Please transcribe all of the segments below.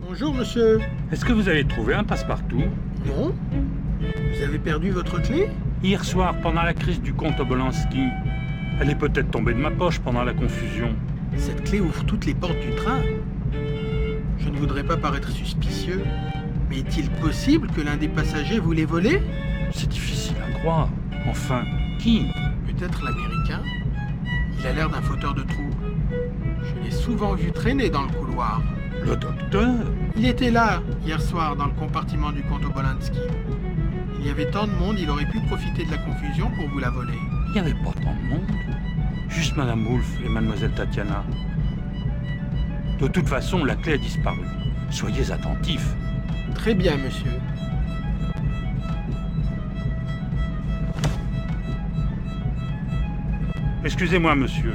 Bonjour, monsieur. Est-ce que vous avez trouvé un passe-partout? Non? Vous avez perdu votre clé? Hier soir, pendant la crise du comte Obolensky. Elle est peut-être tombée de ma poche pendant la confusion. Cette clé ouvre toutes les portes du train. Je ne voudrais pas paraître suspicieux, mais est-il possible que l'un des passagers vous l'ait volée? C'est difficile à croire. Enfin, qui? Peut-être l'Américain. Il a l'air d'un fauteur de troupe. Je l'ai souvent vu traîner dans le couloir. Le docteur? Il était là, hier soir, dans le compartiment du comte Obolensky. Il y avait tant de monde, il aurait pu profiter de la confusion pour vous la voler. Il n'y avait pas tant de monde. Juste Madame Wolf et Mademoiselle Tatiana. De toute façon, la clé a disparu. Soyez attentifs. Très bien, monsieur. Excusez-moi, monsieur.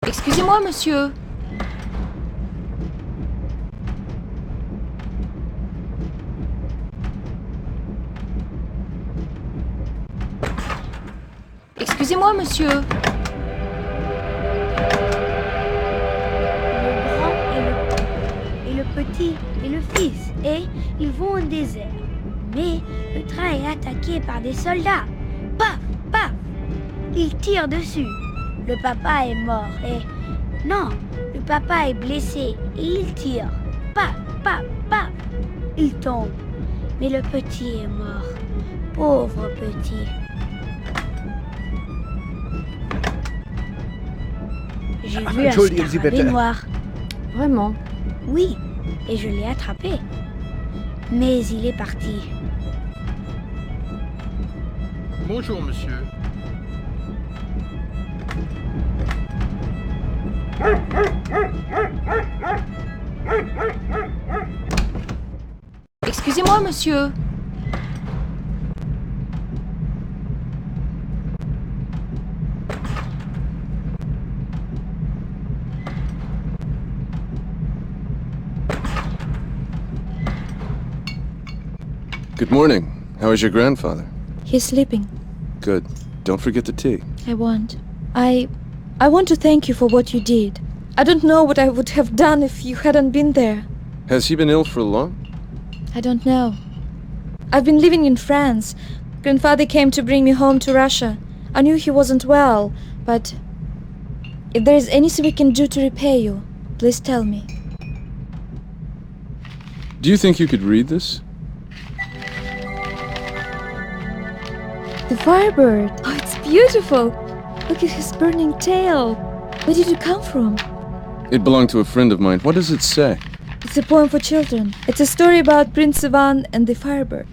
Excusez-moi, monsieur. Excusez-moi, monsieur. Le grand et le petit et le fils, et ils vont au désert. Mais le train est attaqué par des soldats. Paf, paf, ils tirent dessus. Le papa est mort et... Non, le papa est blessé et il tire. Paf, paf, paf, il tombe. Mais le petit est mort. Pauvre petit. J'ai vu un scarabée noir. Vraiment? Oui, et je l'ai attrapé. Mais il est parti. Bonjour, monsieur. Excusez-moi, monsieur. Good morning. How is your grandfather? He's sleeping. Good. Don't forget the tea. I won't. I want to thank you for what you did. I don't know what I would have done if you hadn't been there. Has he been ill for long? I don't know. I've been living in France. Grandfather came to bring me home to Russia. I knew he wasn't well, but if there is anything we can do to repay you, please tell me. Do you think you could read this? The Firebird! Oh, it's beautiful! Look at his burning tail! Where did it come from? It belonged to a friend of mine. What does it say? It's a poem for children. It's a story about Prince Ivan and the Firebird.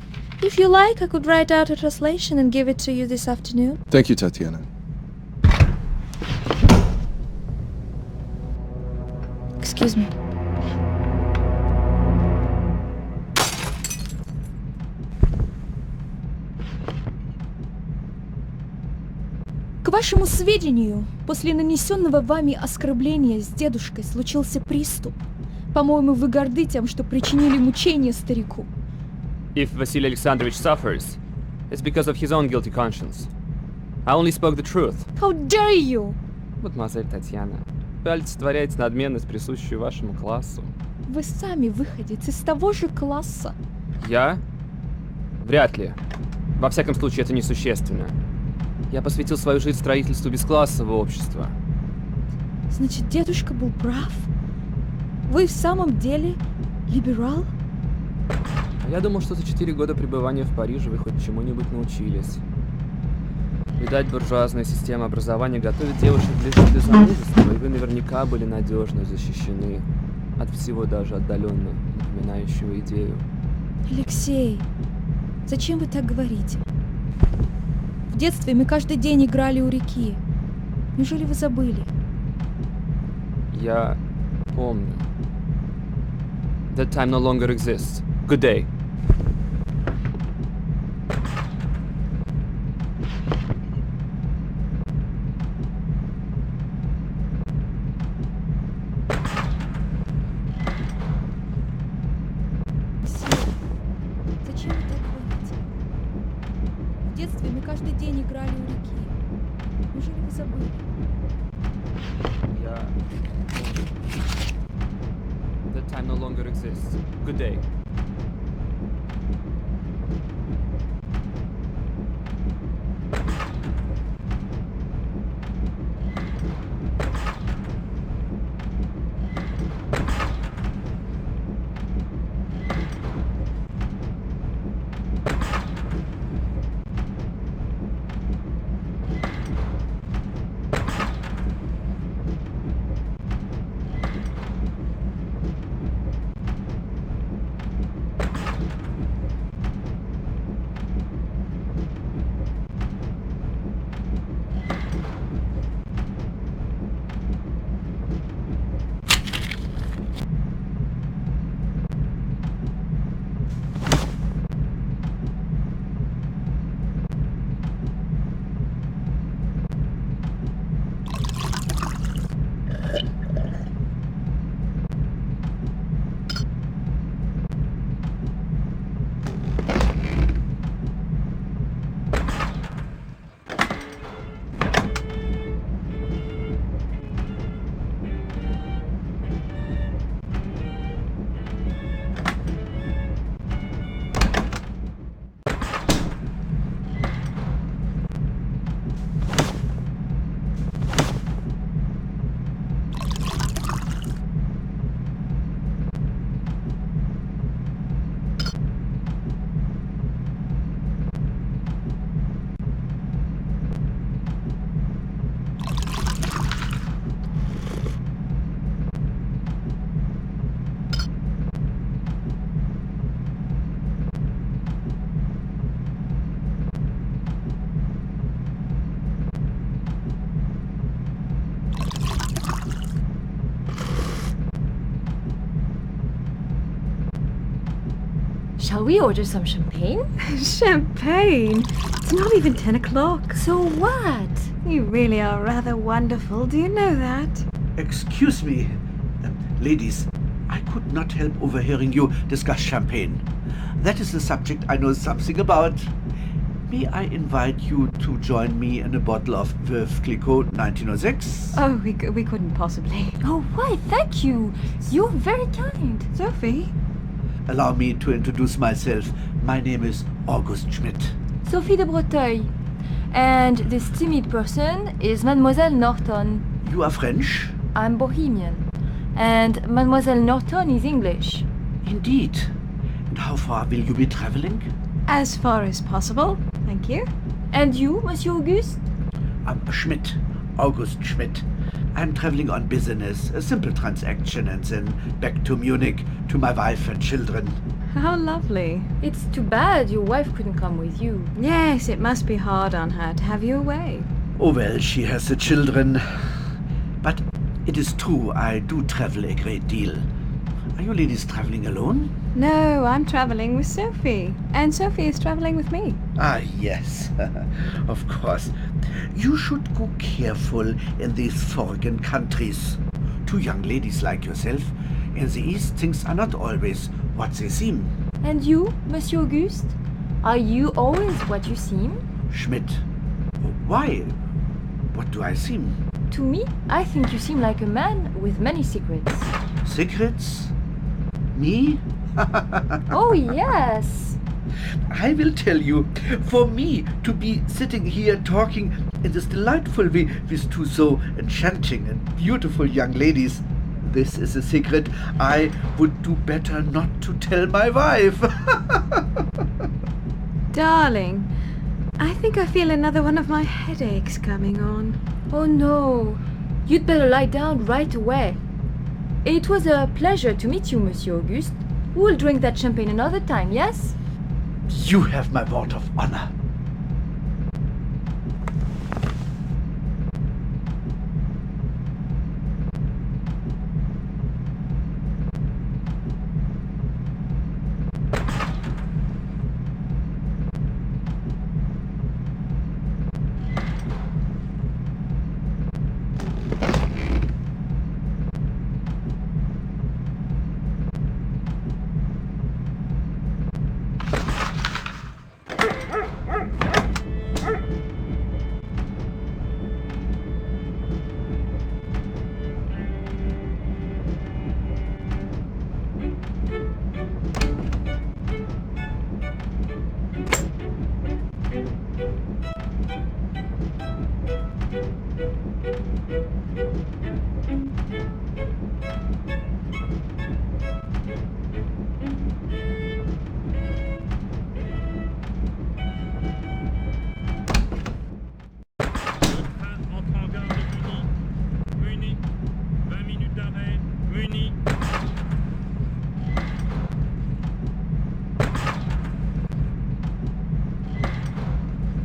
If you like, I could write out a translation and give it to you this afternoon. Thank you, Tatiana. Excuse me. К вашему сведению, после нанесенного вами оскорбления с дедушкой случился приступ. По-моему, вы горды тем, что причинили мучения старику. If Vasily Alexandrovich suffers, it's because of his own guilty conscience. I only spoke the truth. How dare you! Мадемуазель Татьяна, вы олицетворяете надменность, присущую вашему классу. Вы сами выходец из того же класса. Я? Вряд ли. Во всяком случае, это несущественно. Я посвятил свою жизнь строительству бесклассового общества. Значит, дедушка был прав? Вы в самом деле либерал? А я думал, что за 4 года пребывания в Париже вы хоть чему-нибудь научились. Видать, буржуазная система образования готовит девушек лишь для замужества, и вы наверняка были надежно защищены от всего даже отдаленно напоминающего идею. Алексей, зачем вы так говорите? В детстве мы каждый день играли у реки. Неужели вы забыли? Я помню. That time no longer exists. Good day. каждый день играли у реки. Неужели вы забыли? Yeah. That time no longer exists. Good day. Shall we order some champagne? Champagne? It's not even 10 o'clock. So what? You really are rather wonderful, do you know that? Excuse me, ladies, I could not help overhearing you discuss champagne. That is a subject I know something about. May I invite you to join me in a bottle of Veuve Clicquot 1906? Oh, we couldn't possibly. Oh, why, thank you. You're very kind. Sophie? Allow me to introduce myself. My name is August Schmidt. Sophie de Breteuil. And this timid person is Mademoiselle Norton. You are French? I'm Bohemian. And Mademoiselle Norton is English. Indeed. And how far will you be traveling? As far as possible, thank you. And you, Monsieur Auguste? I'm Schmidt, August Schmidt. I'm traveling on business, a simple transaction, and then back to Munich to my wife and children. How lovely. It's too bad your wife couldn't come with you. Yes, it must be hard on her to have you away. Oh well, she has the children. But it is true, I do travel a great deal. Are you ladies traveling alone? No, I'm traveling with Sophie. And Sophie is traveling with me. Ah, yes, of course. You should go careful in these foreign countries. Two young ladies like yourself, in the East things are not always what they seem. And you, Monsieur Auguste? Are you always what you seem? Schmidt. Why? What do I seem? To me, I think you seem like a man with many secrets. Secrets? Me? Oh, yes. I will tell you, for me to be sitting here talking in this delightful way with two so enchanting and beautiful young ladies, this is a secret I would do better not to tell my wife. Darling, I think I feel another one of my headaches coming on. Oh, no. You'd better lie down right away. It was a pleasure to meet you, Monsieur Auguste. We'll drink that champagne another time, yes? You have my word of honor.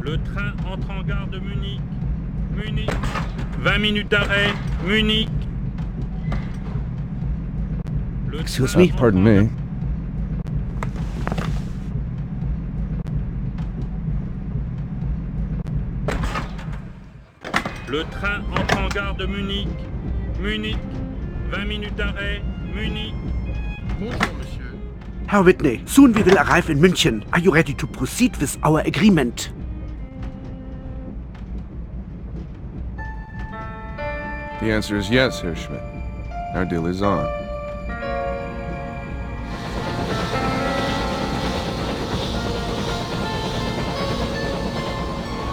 Le train entre en gare de Munich. Munich. 20 minutes d'arrêt. Munich. Excuse me? Pardon me. Le train entre en gare de Munich. Munich. 20 minutes d'arrêt. Munich. Bonjour, monsieur. Herr Whitney, soon we will arrive in München. Are you ready to proceed with our agreement? The answer is yes, Herr Schmidt. Our deal is on.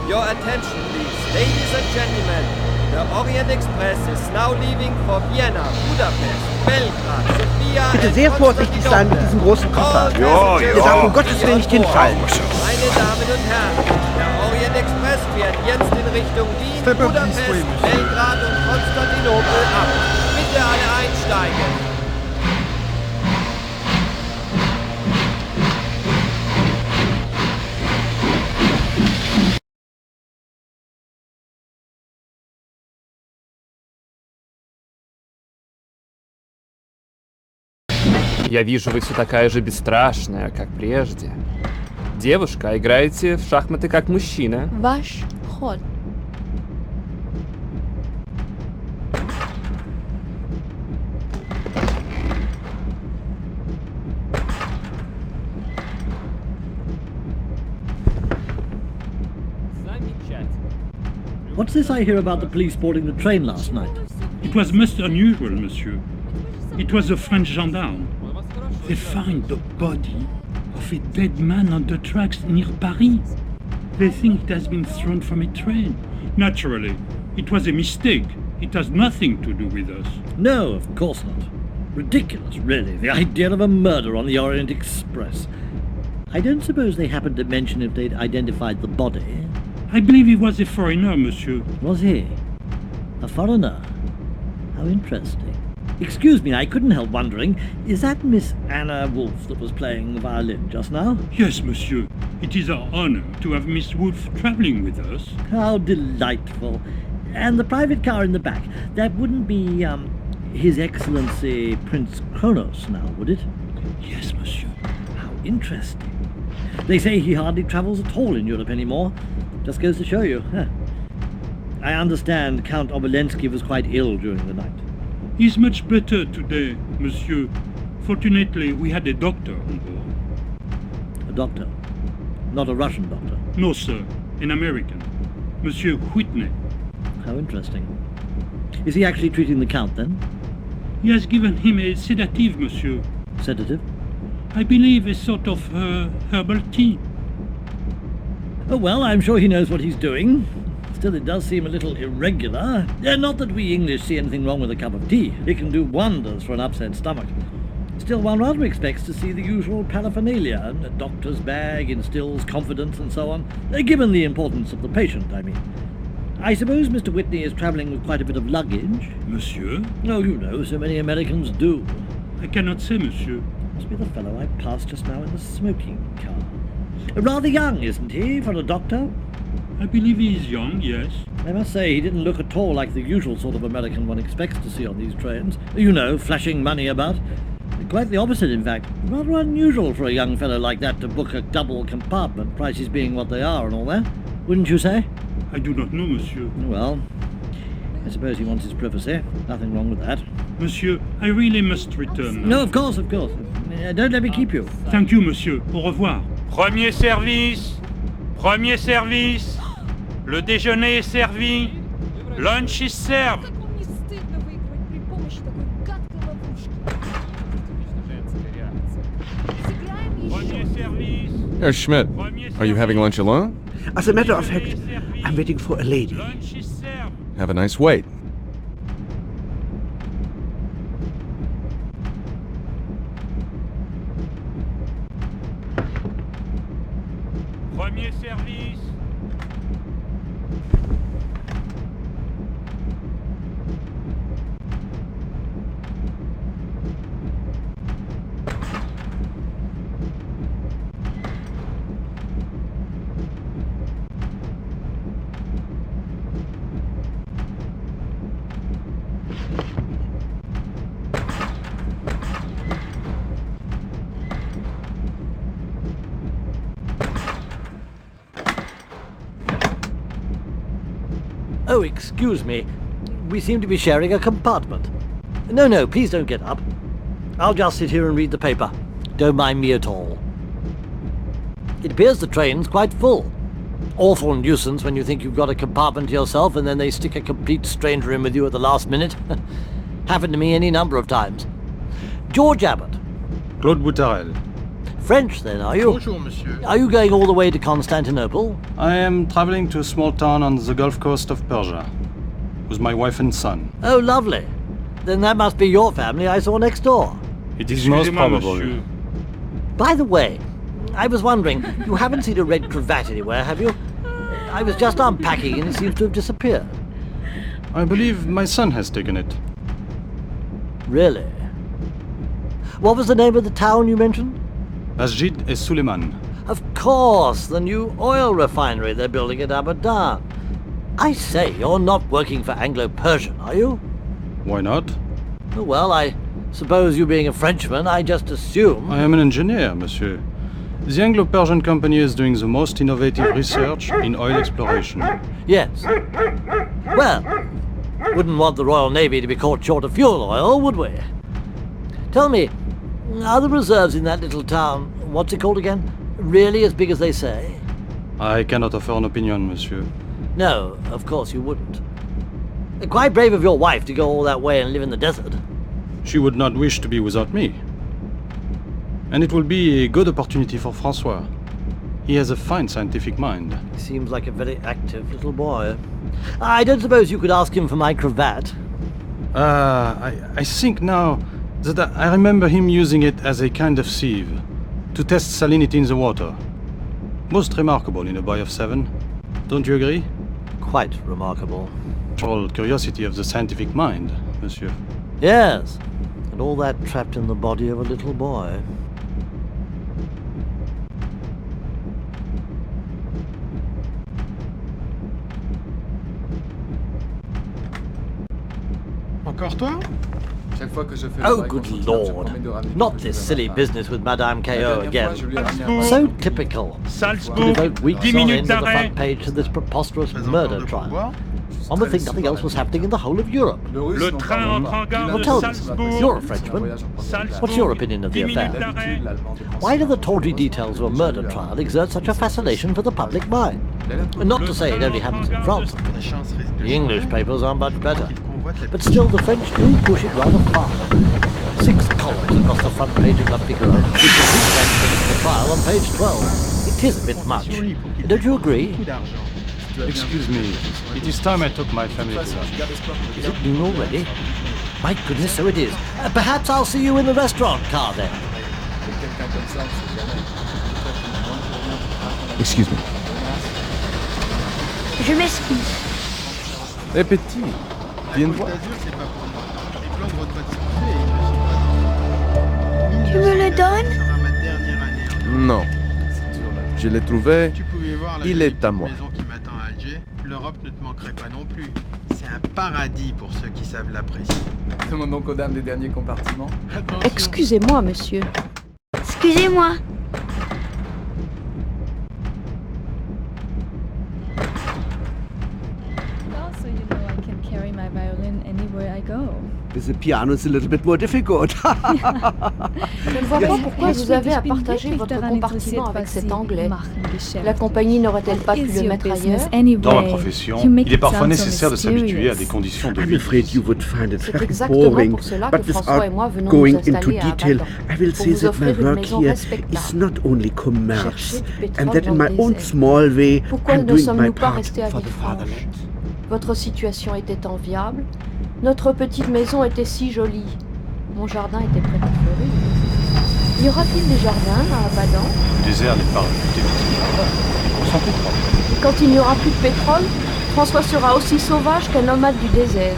Your attention, please. Ladies and gentlemen, the Orient Express is now leaving for Vienna, Budapest, Belgrad, Sofia Bitte and sehr vorsichtig sein mit diesem großen Koffer. Ihr darf um Gottes Willen nicht hinfallen. Meine Damen und Herren, der Orient Express fährt jetzt in Richtung Wien, Budapest, Belgrad und Konstantinopel ab. Bitte alle einsteigen. Я вижу, вы все такая же бесстрашная, как прежде. Девушка, играете в шахматы как мужчина. Ваш ход. What's this I hear about the police boarding the train last night? It was most unusual, monsieur. It was a French gendarme. They found the body of a dead man on the tracks near Paris. They think it has been thrown from a train. Naturally, it was a mistake. It has nothing to do with us. No, of course not. Ridiculous, really, the idea of a murder on the Orient Express. I don't suppose they happened to mention if they'd identified the body. I believe he was a foreigner, monsieur. Was he? A foreigner? How interesting. Excuse me, I couldn't help wondering, is that Miss Anna Wolfe that was playing the violin just now? Yes, monsieur. It is our honor to have Miss Wolfe traveling with us. How delightful. And the private car in the back, that wouldn't be, His Excellency Prince Kronos now, would it? Yes, monsieur. How interesting. They say he hardly travels at all in Europe anymore. Just goes to show you. Huh. I understand Count Obolensky was quite ill during the night. He's much better today, monsieur. Fortunately, we had a doctor on board. A doctor? Not a Russian doctor? No, sir. An American. Monsieur Whitney. How interesting. Is he actually treating the Count, then? He has given him a sedative, monsieur. Sedative? I believe a sort of herbal tea. Oh, well, I'm sure he knows what he's doing. Still, it does seem a little irregular. Not that we English see anything wrong with a cup of tea. It can do wonders for an upset stomach. Still, one rather expects to see the usual paraphernalia. A doctor's bag instills confidence and so on. Given the importance of the patient, I mean. I suppose Mr. Whitney is travelling with quite a bit of luggage. Monsieur? Oh, you know, so many Americans do. I cannot say, monsieur. Must be the fellow I passed just now in the smoking car. Rather young, isn't he, for a doctor? I believe he is young, yes. I must say, he didn't look at all like the usual sort of American one expects to see on these trains. You know, flashing money about. Quite the opposite, in fact. Rather unusual for a young fellow like that to book a double compartment, prices being what they are and all that. Wouldn't you say? I do not know, monsieur. Well, I suppose he wants his privacy. Nothing wrong with that. Monsieur, I really must return now. No, of course, of course. Don't let me keep you. Thank you, monsieur. Au revoir. Premier service. Premier service. Le déjeuner est servi. Lunch is served. Как вам не стыдно выигрывать при помощи такой гадкой ловушки? Сыграем еще. Premier service. Herr Schmidt, are you having lunch alone? As a matter of fact, I'm waiting for a lady. Lunch is served. Have a nice wait. Premier service. Oh, excuse me. We seem to be sharing a compartment. No, please don't get up. I'll just sit here and read the paper. Don't mind me at all. It appears the train's quite full. Awful nuisance when you think you've got a compartment to yourself and then they stick a complete stranger in with you at the last minute. Happened to me any number of times. George Abbot. Claude Boutarel. French then, are you? Bonjour, monsieur. Are you going all the way to Constantinople? I am traveling to a small town on the Gulf Coast of Persia with my wife and son. Oh, lovely. Then that must be your family I saw next door. It is most probable. Monsieur. By the way, I was wondering, you haven't seen a red cravat anywhere, have you? I was just unpacking and it seems to have disappeared. I believe my son has taken it. Really? What was the name of the town you mentioned? Masjid et Suleiman. Of course, the new oil refinery they're building at Abbot. I say, you're not working for Anglo-Persian, are you? Why not? Oh, well, I suppose you being a Frenchman, I just assume... I am an engineer, monsieur. The Anglo-Persian company is doing the most innovative research in oil exploration. Yes. Well, wouldn't want the Royal Navy to be caught short of fuel oil, would we? Tell me, are the reserves in that little town, what's it called again, really as big as they say? I cannot offer an opinion, monsieur. No, of course you wouldn't. Quite brave of your wife to go all that way and live in the desert. She would not wish to be without me. And it will be a good opportunity for Francois. He has a fine scientific mind. He seems like a very active little boy. I don't suppose you could ask him for my cravat? I think now that I remember him using it as a kind of sieve to test salinity in the water. Most remarkable in a boy of 7. Don't you agree? Quite remarkable. Natural curiosity of the scientific mind, monsieur. Yes, and all that trapped in the body of a little boy. Encore toi? Oh, good lord. Not this silly business with Madame K.O. again. So typical. To devote weeks on end of the front page to this preposterous murder trial. One would think nothing else was happening in the whole of Europe. Le train entre en gare Well, de tell me, Salzbourg. you're a Frenchman. What's your opinion of the 10 affair? minutes d'arrêt. Why do the tawdry details of a murder trial exert such a fascination for the public mind? And not to say it only happens in France. La chance risque de The English papers are much better. qu'il convoite la But still, the French do push it rather far. 6 columns across the front page of La Figaro, with the complete of the trial on page 12. It is a bit much. Don't you agree? beaucoup d'argent. Excuse me, it is time I took my family to lunch. Is it noon already? My goodness, so it is. Perhaps I'll see you in the restaurant car then. Excuse me. Je m'excuse. Eh, petit, viens Côte voir. d'Azur, c'est pas pour moi. Les plans de retraite sont faits. Tu me le donnes? Ce sera ma dernière année. Non. Je l'ai trouvé. Tu pouvais voir la Il jolie est à moi. maison qui m'attend à Alger. L'Europe ne te manquerait pas non plus. C'est un paradis pour ceux qui savent l'apprécier. Demande donc aux dames des derniers compartiments. Attention. Excusez-moi, monsieur. Excusez-moi. Also, you know I can carry my violin anywhere I go. The piano is a little bit more difficult. Je ne vois pas pourquoi vous avez à partager votre compartiment avec cet Anglais. La compagnie n'aurait-elle pas pu le mettre ailleurs? Dans ma profession, il est parfois nécessaire de s'habituer à des conditions de I'm vie. afraid you would find it C'est very exactement boring, pour cela but que François et without moi venons going nous into installer à detail, Abbot, I will pour say vous that my offrir une work maison here respectable. is not only commerce, Chercher du pétrole and that in dans my le own désert. small way, Pourquoi I'm ne doing my sommes-nous pas part restés à for the Villefranche? fatherland. Votre situation était enviable. Notre petite maison était si jolie. Mon jardin était prêt à fleurir. Y aura-t-il des jardins à Abadan? Le désert n'est pas réputé pour ses jardins, mais pour son pétrole. Et quand il n'y aura plus de pétrole, François sera aussi sauvage qu'un nomade du désert.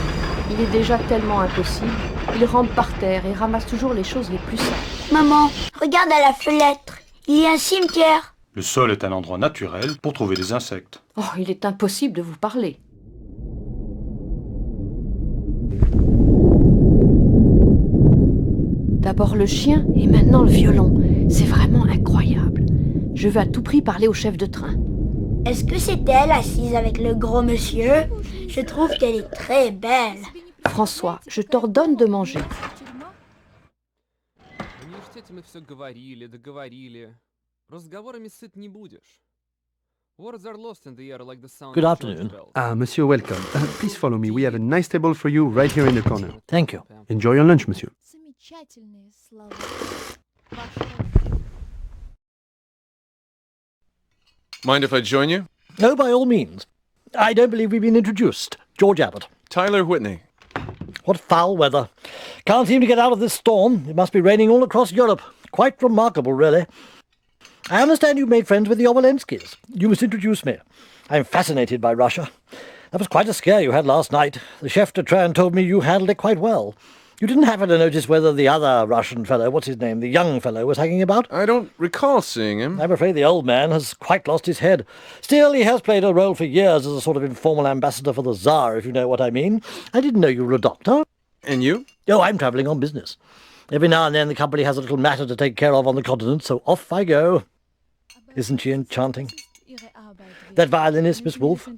Il est déjà tellement impossible. Il rampe par terre et ramasse toujours les choses les plus simples. Maman, regarde à la fenêtre. Il y a un cimetière. Le sol est un endroit naturel pour trouver des insectes. Oh, il est impossible de vous parler. D'abord le chien et maintenant le violon. C'est vraiment incroyable. Je veux à tout prix parler au chef de train. Est-ce que c'est elle assise avec le gros monsieur? Je trouve qu'elle est très belle. François, je t'ordonne de manger. В университете мы все говорили, договорили. Разговорами сыт не будешь. Words are lost in the air like the sound Good of afternoon. church bells. Ah, monsieur, welcome. Please follow me. We have a nice table for you right here in the corner. Thank you. Enjoy your lunch, monsieur. Замечательные слова. Mind if I join you? No, by all means. I don't believe we've been introduced. George Abbot. Tyler Whitney. What foul weather. Can't seem to get out of this storm. It must be raining all across Europe. Quite remarkable, really. I understand you've made friends with the Obolenskys. You must introduce me. I'm fascinated by Russia. That was quite a scare you had last night. The chef de train told me you handled it quite well. You didn't happen to notice whether the other Russian fellow, what's his name, the young fellow, was hanging about? I don't recall seeing him. I'm afraid the old man has quite lost his head. Still, he has played a role for years as a sort of informal ambassador for the Tsar, if you know what I mean. I didn't know you were a doctor. And you? Oh, I'm travelling on business. Every now and then the company has a little matter to take care of on the continent, so off I go. Isn't she enchanting? That violinist, Miss Wolfe,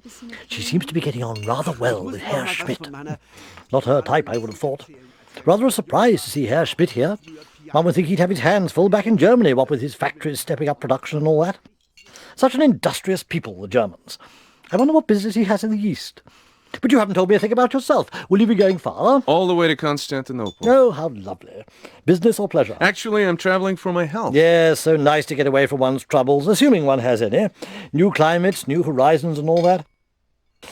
she seems to be getting on rather well with Herr Schmidt. Not her type, I would have thought. Rather a surprise to see Herr Schmidt here. One would think he'd have his hands full back in Germany, what with his factories stepping up production and all that. Such an industrious people, the Germans. I wonder what business he has in the East. But you haven't told me a thing about yourself. Will you be going far? All the way to Constantinople. Oh, how lovely. Business or pleasure? Actually, I'm traveling for my health. Yes, so nice to get away from one's troubles, assuming one has any. New climates, new horizons and all that.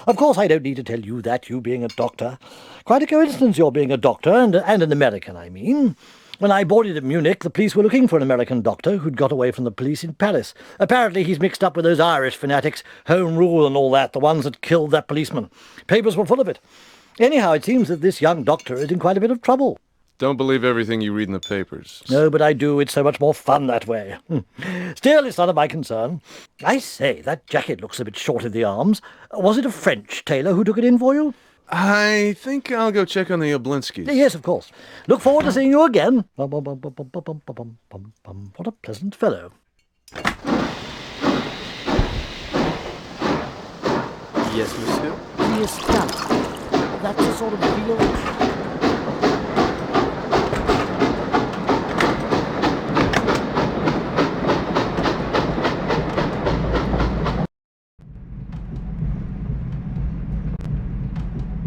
Of course, I don't need to tell you that, you being a doctor. Quite a coincidence your being a doctor, and an American, I mean. When I boarded at Munich, the police were looking for an American doctor who'd got away from the police in Paris. Apparently he's mixed up with those Irish fanatics, Home Rule and all that, the ones that killed that policeman. Papers were full of it. Anyhow, it seems that this young doctor is in quite a bit of trouble. Don't believe everything you read in the papers. No, but I do. It's so much more fun that way. Still, it's none of my concern. I say, that jacket looks a bit short in the arms. Was it a French tailor who took it in for you? I think I'll go check on the Oblinskys. Yes, of course. Look forward to seeing you again. What a pleasant fellow. Yes, monsieur. He is stout. That's a sort of real...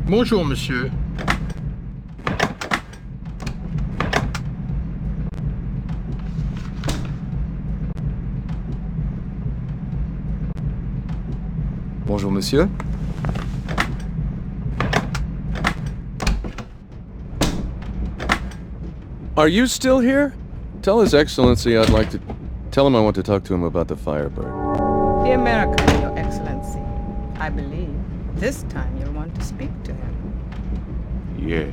Bonjour, monsieur. Bonjour, monsieur. Are you still here? Tell His Excellency I'd like to... Tell him I want to talk to him about the Firebird. The American, Your Excellency. I believe this time you'll want to speak to him. Yes.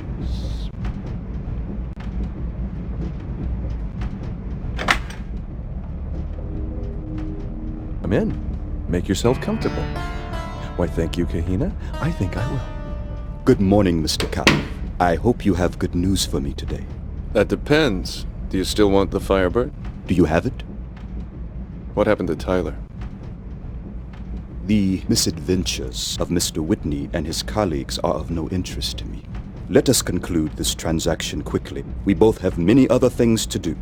Come in. Make yourself comfortable. Why, thank you, Kahina. I think I will. Good morning, Mr. Kapp. I hope you have good news for me today. That depends. Do you still want the Firebird? Do you have it? What happened to Tyler? The misadventures of Mr. Whitney and his colleagues are of no interest to me. Let us conclude this transaction quickly. We both have many other things to do.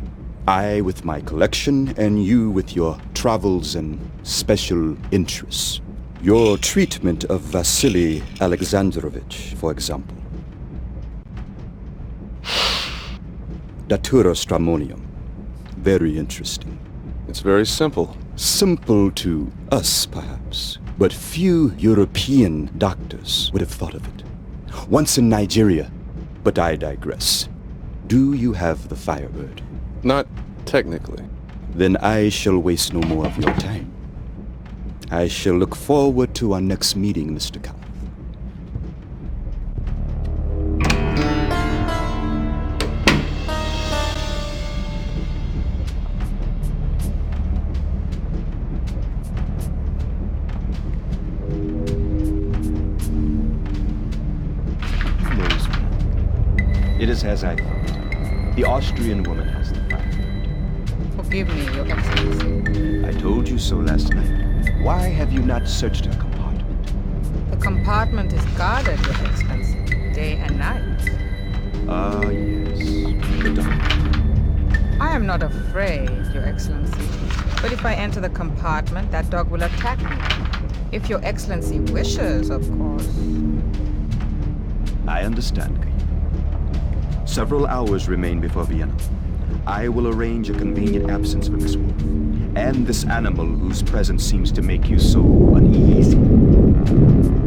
I with my collection, and you with your travels and special interests. Your treatment of Vasily Alexandrovich, for example. Datura stramonium. Very interesting. It's very simple. Simple to us, perhaps, but few European doctors would have thought of it. Once in Nigeria, but I digress. Do you have the Firebird? Not technically. Then I shall waste no more of your time. I shall look forward to our next meeting, Mr. Kapp. It is as I thought. The Austrian woman has the Firebird. Forgive me, Your Excellency. I told you so last night. Why have you not searched her compartment? The compartment is guarded, Your Excellency, day and night. Ah, yes. The dog. I am not afraid, Your Excellency. But if I enter the compartment, that dog will attack me. If Your Excellency wishes, of course. I understand, Kahina. Several hours remain before Vienna. I will arrange a convenient absence for Miss Wolf, and this animal whose presence seems to make you so uneasy.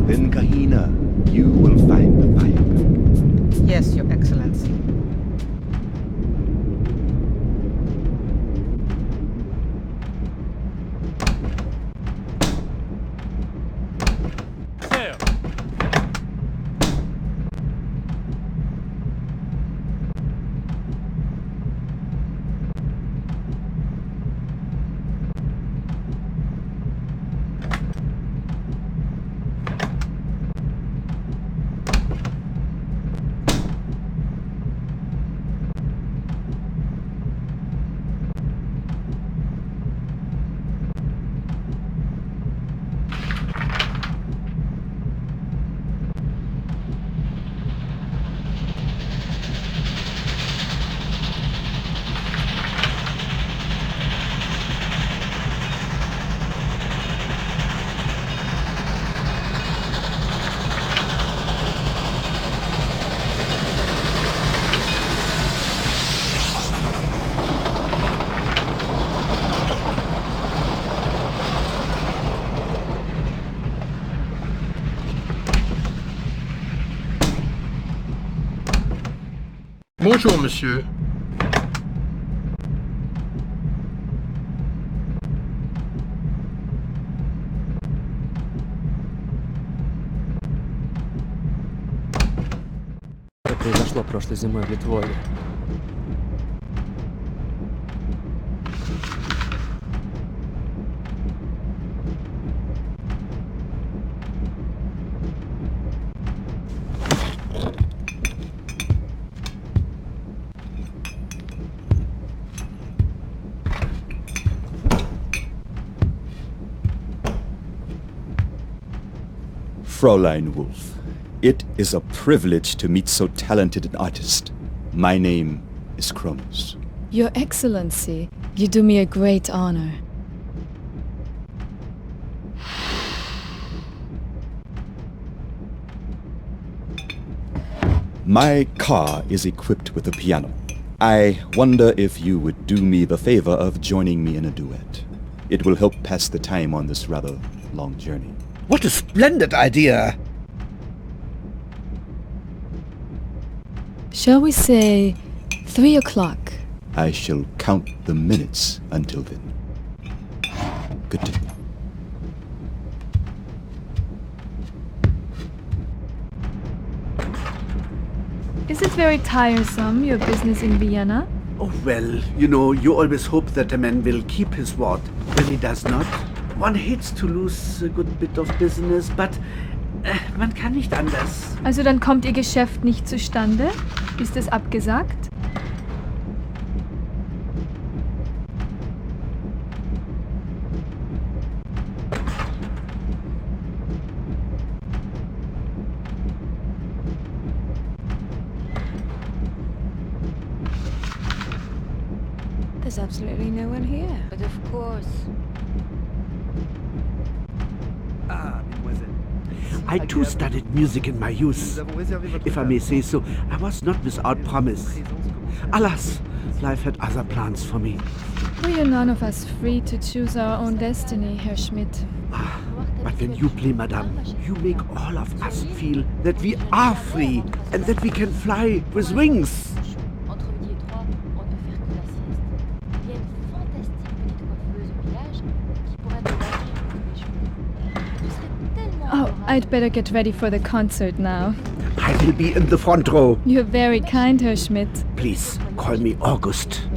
Then, Kahina, you will find the Firebird. Yes, Your Excellency. Bonjour, monsieur. Это произошло прошлой зимой в Литвове. Fräulein Wolf, it is a privilege to meet so talented an artist. My name is Kronos. Your Excellency, you do me a great honor. My car is equipped with a piano. I wonder if you would do me the favor of joining me in a duet. It will help pass the time on this rather long journey. What a splendid idea! Shall we say 3 o'clock? I shall count the minutes until then. Good day. Is it very tiresome, your business in Vienna? Oh, well, you know, you always hope that a man will keep his word when he does not. One hates to lose a good bit of business, but man kann nicht anders. Also dann kommt Ihr Geschäft nicht zustande? Ist es abgesagt? There's absolutely no one here. But of course. Ah, mademoiselle. I too studied music in my youth. If I may say so, I was not without promise. Alas, life had other plans for me. We are none of us free to choose our own destiny, Herr Schmidt. But when you play, madame, you make all of us feel that we are free and that we can fly with wings. Oh, I'd better get ready for the concert now. I will be in the front row. You're very kind, Herr Schmidt. Please, call me August.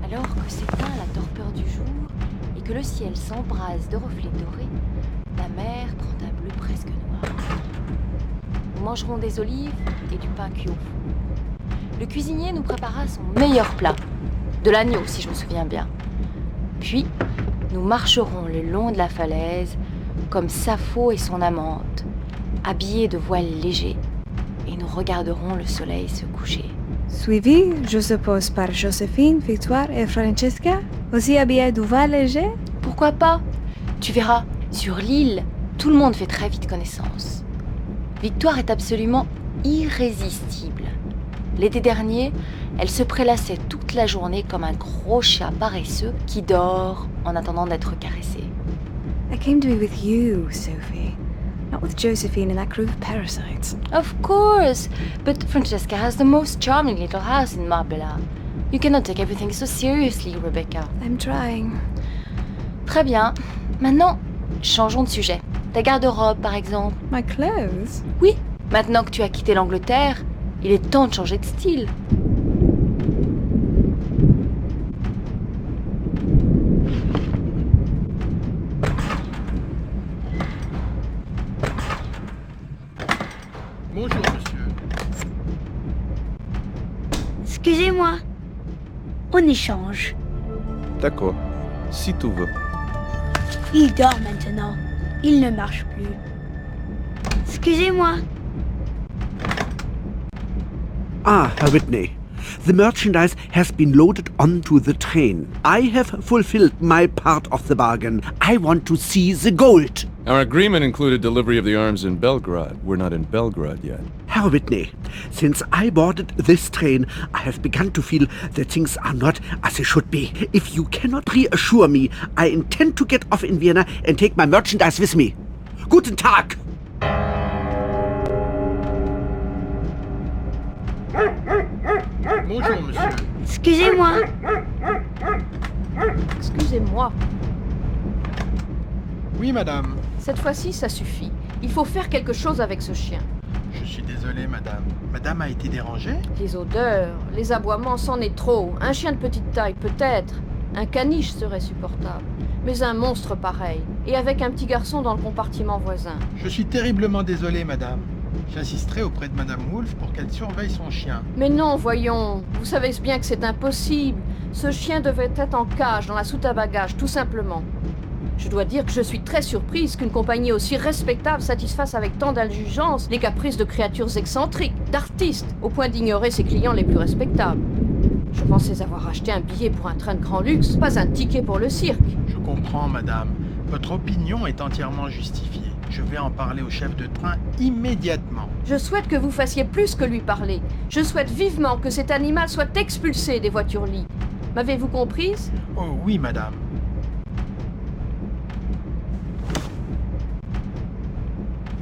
Alors que s'éteint la torpeur du jour et que le ciel s'embrase de reflets dorés, la mer prend un bleu presque noir. Nous mangerons des olives et du pain cuit au four. Le cuisinier nous prépara son meilleur plat, De l'agneau, si je me souviens bien. Puis, nous marcherons le long de la falaise, comme Sappho et son amante, habillés de voiles légers, et nous regarderons le soleil se coucher. Suivi, je suppose, par Joséphine, Victoire et Francesca, aussi habillées de voiles légers? Pourquoi pas? Tu verras, sur l'île, tout le monde fait très vite connaissance. Victoire est absolument irrésistible. L'été dernier, elle se prélassait toute la journée comme un gros chat paresseux qui dort en attendant d'être caressé. I came to be with you, Sophie, not with Josephine and that group of parasites. Of course, but Francesca has the most charming little house in Marbella. You cannot take everything so seriously, Rebecca. I'm trying. Très bien. Maintenant, changeons de sujet. Ta garde-robe, par exemple. My clothes? Oui. Maintenant que tu as quitté l'Angleterre, il est temps de changer de style. Bonjour, monsieur. Excusez-moi. On échange. D'accord, si tu veux. Il dort maintenant. Il ne marche plus. Excusez-moi. Ah, Herr Whitney. The merchandise has been loaded onto the train. I have fulfilled my part of the bargain. I want to see the gold. Our agreement included delivery of the arms in Belgrade. We're not in Belgrade yet. Herr Whitney, since I boarded this train, I have begun to feel that things are not as they should be. If you cannot reassure me, I intend to get off in Vienna and take my merchandise with me. Guten Tag! Bonjour, monsieur. Excusez-moi. Excusez-moi. Oui, madame. Cette fois-ci, ça suffit. Il faut faire quelque chose avec ce chien. Je suis désolé, madame. Madame a été dérangée? Les odeurs, les aboiements, c'en est trop. Un chien de petite taille, peut-être. Un caniche serait supportable. Mais un monstre pareil, et avec un petit garçon dans le compartiment voisin. Je suis terriblement désolé, madame. J'insisterai auprès de madame Wolf pour qu'elle surveille son chien. Mais non, voyons. Vous savez bien que c'est impossible. Ce chien devait être en cage, dans la soute à bagages, tout simplement. Je dois dire que je suis très surprise qu'une compagnie aussi respectable satisfasse avec tant d'indulgence les caprices de créatures excentriques, d'artistes, au point d'ignorer ses clients les plus respectables. Je pensais avoir acheté un billet pour un train de grand luxe, pas un ticket pour le cirque. Je comprends, madame. Votre opinion est entièrement justifiée. Je vais en parler au chef de train immédiatement. Je souhaite que vous fassiez plus que lui parler. Je souhaite vivement que cet animal soit expulsé des voitures-lits. M'avez-vous comprise? Oh oui, madame.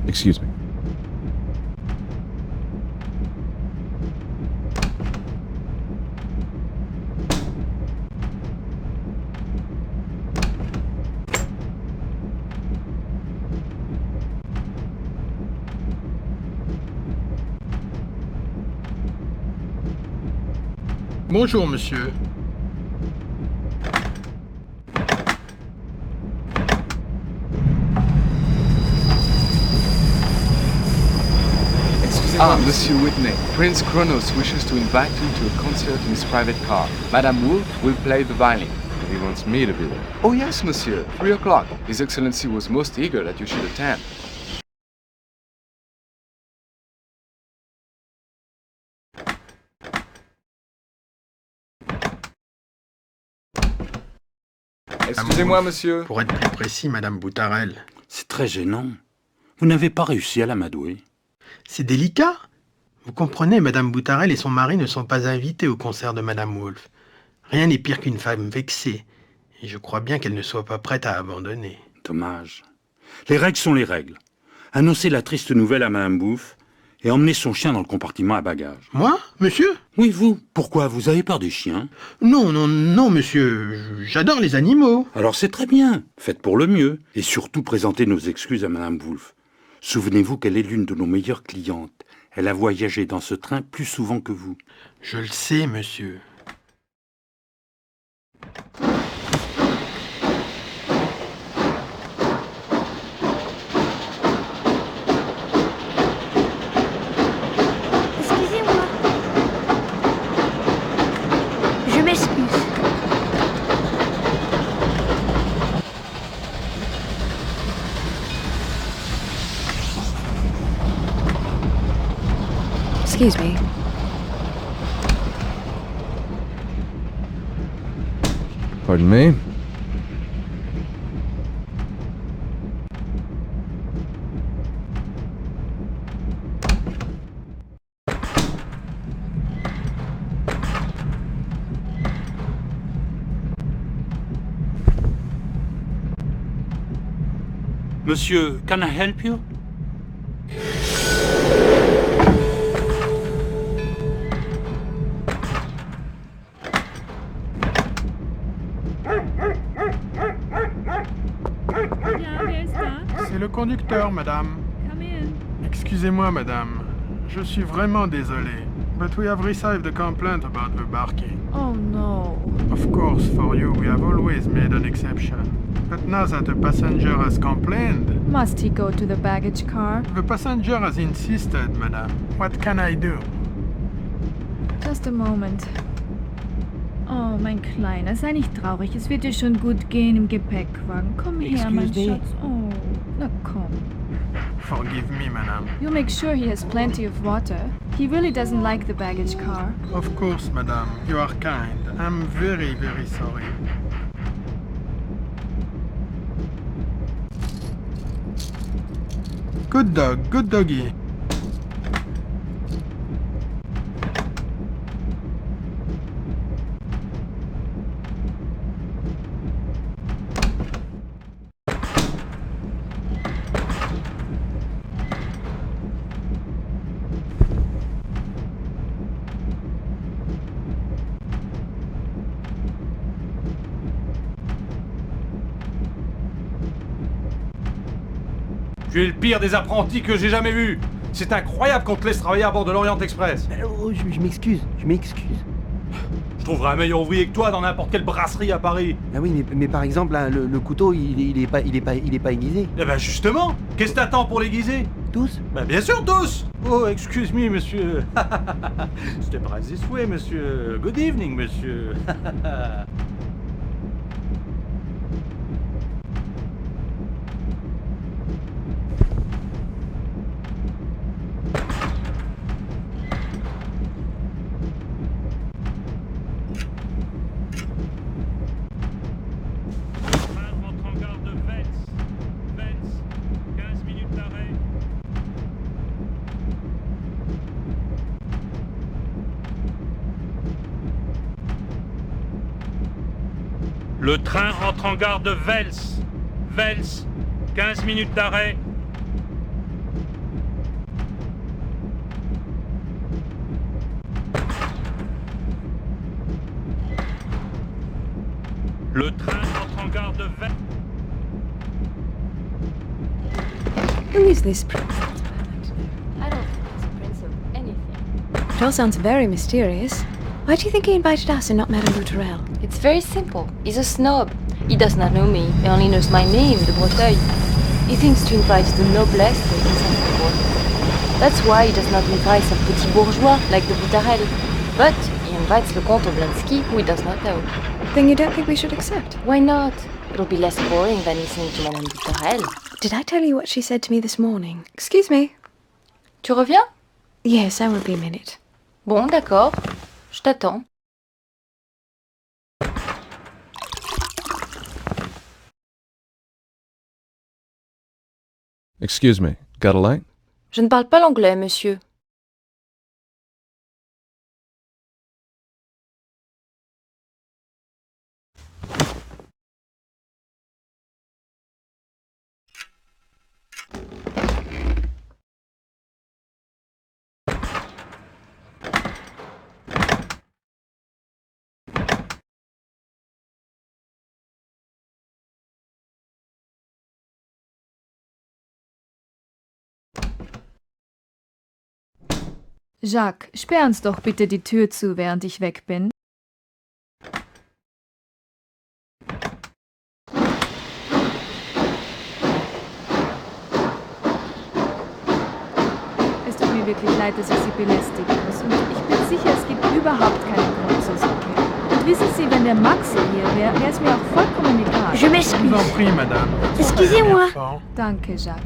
Excuse me. Bonjour, monsieur. Ah, Monsieur Whitney. Prince Kronos wishes to invite you to a concert in his private car. Madame Wolf will play the violin. He wants me to be there. Oh yes, Monsieur. 3 o'clock. His Excellency was most eager that you should attend. Excusez-moi, monsieur. Pour être plus précis, Madame Boutarel. C'est très gênant. Vous n'avez pas réussi à l'amadouer. C'est délicat. Vous comprenez, Madame Boutarel et son mari ne sont pas invités au concert de Madame Wolf. Rien n'est pire qu'une femme vexée. Et je crois bien qu'elle ne soit pas prête à abandonner. Dommage. Les règles sont les règles. Annoncer la triste nouvelle à Madame Wolf et emmener son chien dans le compartiment à bagages. Moi, monsieur? Oui, vous. Pourquoi? Vous avez peur des chiens? Non, monsieur. J'adore les animaux. Alors c'est très bien. Faites pour le mieux. Et surtout présentez nos excuses à Madame Wolf. Souvenez-vous qu'elle est l'une de nos meilleures clientes. Elle a voyagé dans ce train plus souvent que vous. Je le sais, monsieur. Excusez-moi. Je m'excuse. Excuse me. Pardon me? Monsieur, can I help you? C'est le conducteur, madame. Come in. Excusez-moi, madame. Je suis vraiment désolé. But we have received a complaint about the barking. Oh no. Of course, for you, we have always made an exception. But now that a passenger has complained... Must he go to the baggage car? The passenger has insisted, madame. What can I do? Just a moment. Oh, mein Kleiner, sei nicht traurig. Es wird dir schon gut gehen im Gepäckwagen. Komm her, mein Schatz. Oh, na komm. Forgive me, madame. You make sure he has plenty of water. He really doesn't like the baggage car. Of course, madame. You are kind. I'm very, very sorry. Good dog, good doggy. Tu es le pire des apprentis que j'ai jamais vu. C'est incroyable qu'on te laisse travailler à bord de l'Orient Express. Oh, je m'excuse, je m'excuse. Je trouverais un meilleur ouvrier que toi dans n'importe quelle brasserie à Paris. Ah oui, mais par exemple, là, le couteau, il est pas aiguisé. Eh ben justement, qu'est-ce que t'attends pour l'aiguiser? Tous? Ben bien sûr tous. Oh, excuse me, monsieur. Step right this way, monsieur. Good evening, monsieur. Le train rentre en gare de Vels. Vels, 15 minutes d'arrêt. Le train rentre en gare de Vels. Who is this prince? I don't think he's a prince of anything. It all sounds very mysterious. Why do you think he invited us and not Madame Boutarel? It's very simple. He's a snob. He does not know me. He only knows my name, de Breteuil. He thinks to invite the noblesse in some people. That's why he does not invite some petit bourgeois like the Boutarel. But he invites le Comte Oblonsky, who he does not know. Then you don't think we should accept? Why not? It'll be less boring than listening to Madame Boutarel. Did I tell you what she said to me this morning? Excuse me. Tu reviens? Yes, I will be a minute. Bon, d'accord. Je t'attends. Excuse me, got a light? Je ne parle pas l'anglais, monsieur. Jacques, sperr uns doch bitte die Tür zu, während ich weg bin. Es tut mir wirklich leid, dass ich Sie belästigen muss. Und ich bin sicher, es gibt überhaupt keinen Grund zur Sorge. Und wissen Sie, wenn der Maxel hier wäre, wäre es mir auch vollkommen egal. Je m'excuse. Je vous en prie, madame. Excusez-moi. Danke, Jacques.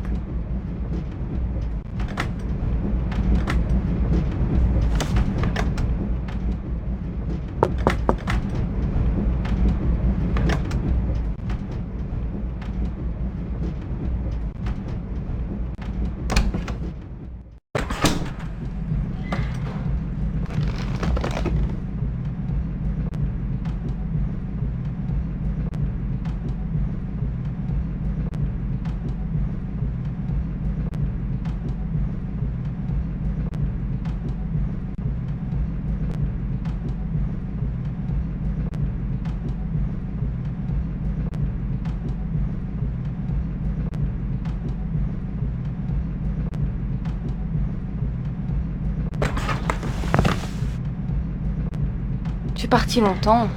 Tu es parti longtemps.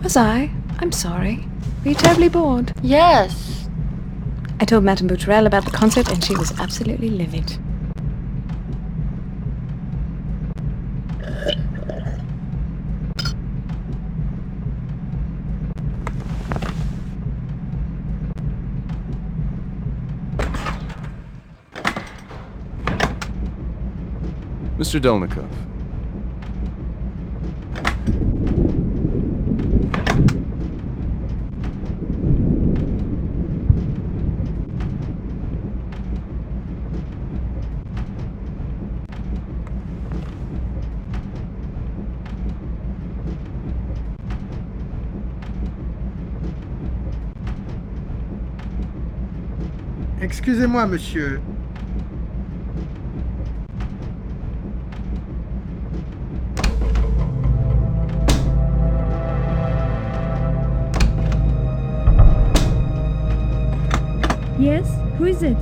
Was I? I'm sorry. Were you terribly bored? Yes. I told Madame Boutarel about the concert and she was absolutely livid. Mr. Delnikov. Excusez-moi, monsieur. Yes? Who is it?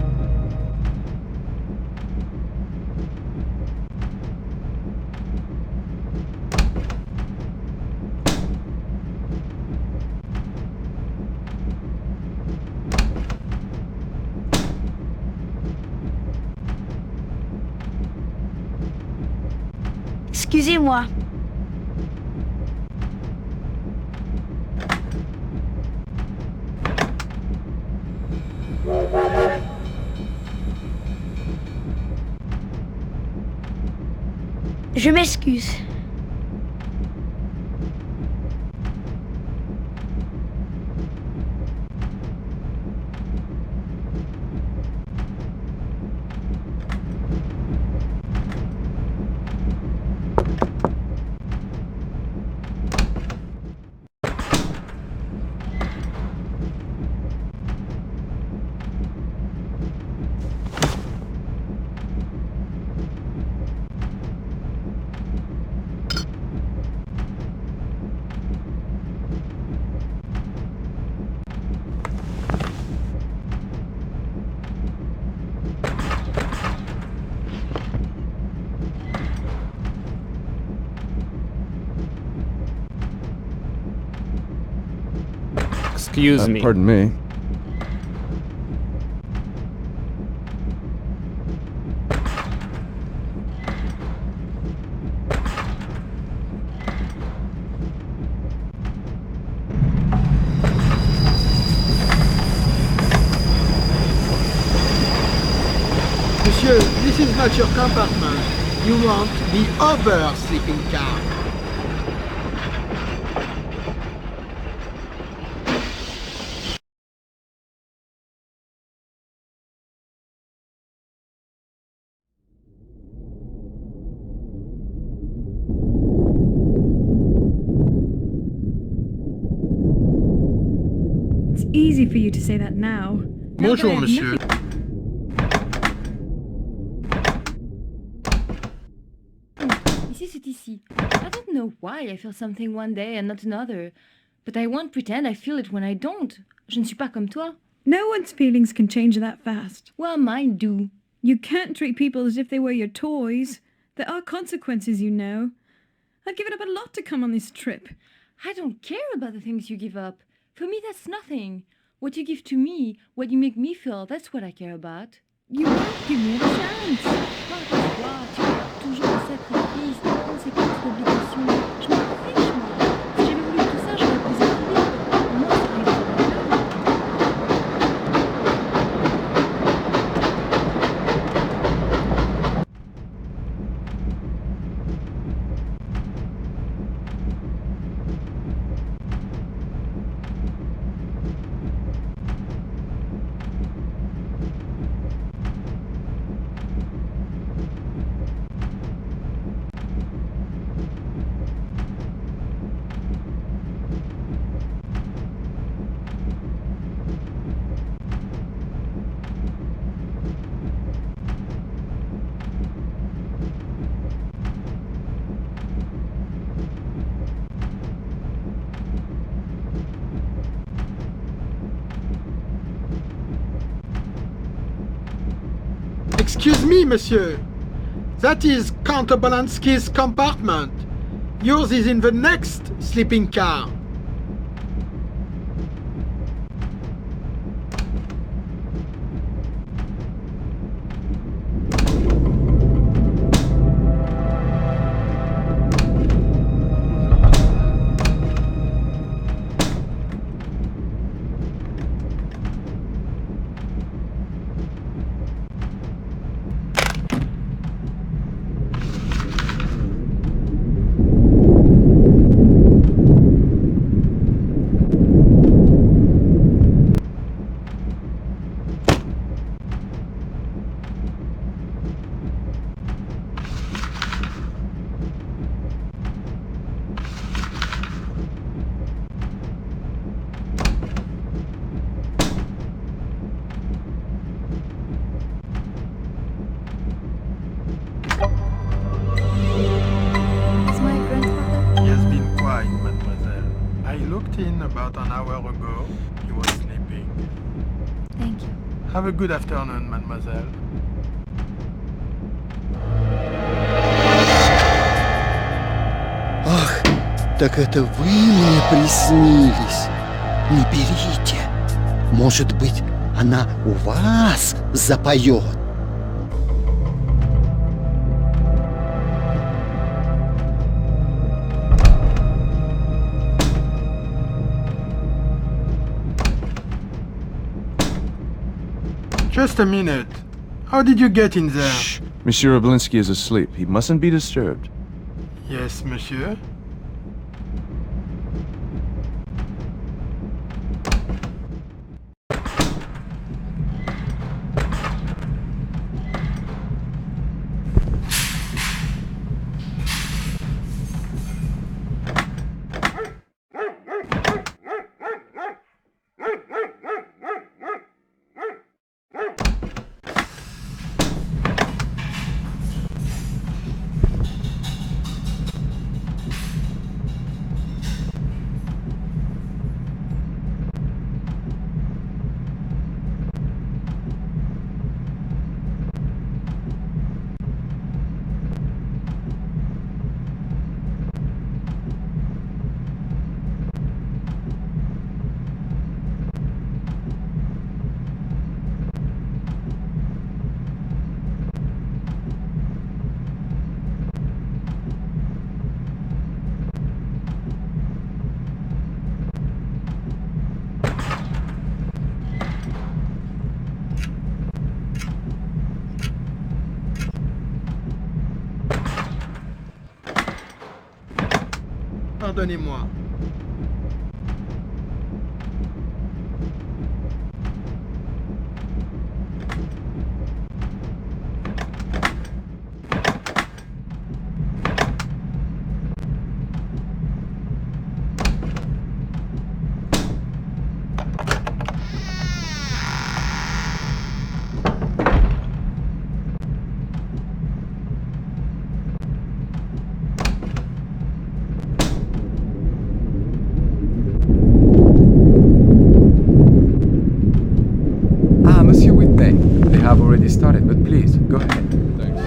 Excusez-moi. Je m'excuse. Excuse me. Pardon me. Monsieur, this is not your compartment. You want the other sleeping car. It's easy for you to say that now. Bonjour, monsieur. Ici, c'est ici. I don't know why I feel something one day and not another. But I won't pretend I feel it when I don't. Je ne suis pas comme toi. No one's feelings can change that fast. Well, mine do. You can't treat people as if they were your toys. There are consequences, you know. I've given up a lot to come on this trip. I don't care about the things you give up. For me, that's nothing. What you give to me, what you make me feel, that's what I care about. You won't give me a chance. Toi, tu as toujours des sacrifices, des conséquences, d'obligations. Je m'en fiche, moi. Si j'avais voulu tout ça, j'aurais plus écrit. Moi, c'est rien. Excuse me, monsieur. That is Count Obolensky's compartment. Yours is in the next sleeping car. About an hour ago, he was sleeping. Thank you. Have a good afternoon, mademoiselle. Ах, так это вы мне приснились. Не берите. Может быть, она у вас запоет. Just a minute. How did you get in there? Shh. Monsieur Oblinsky is asleep. He mustn't be disturbed. Yes, monsieur. Pardonnez-moi. I've already started, but please, go ahead. Thanks.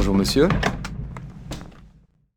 Bonjour, monsieur.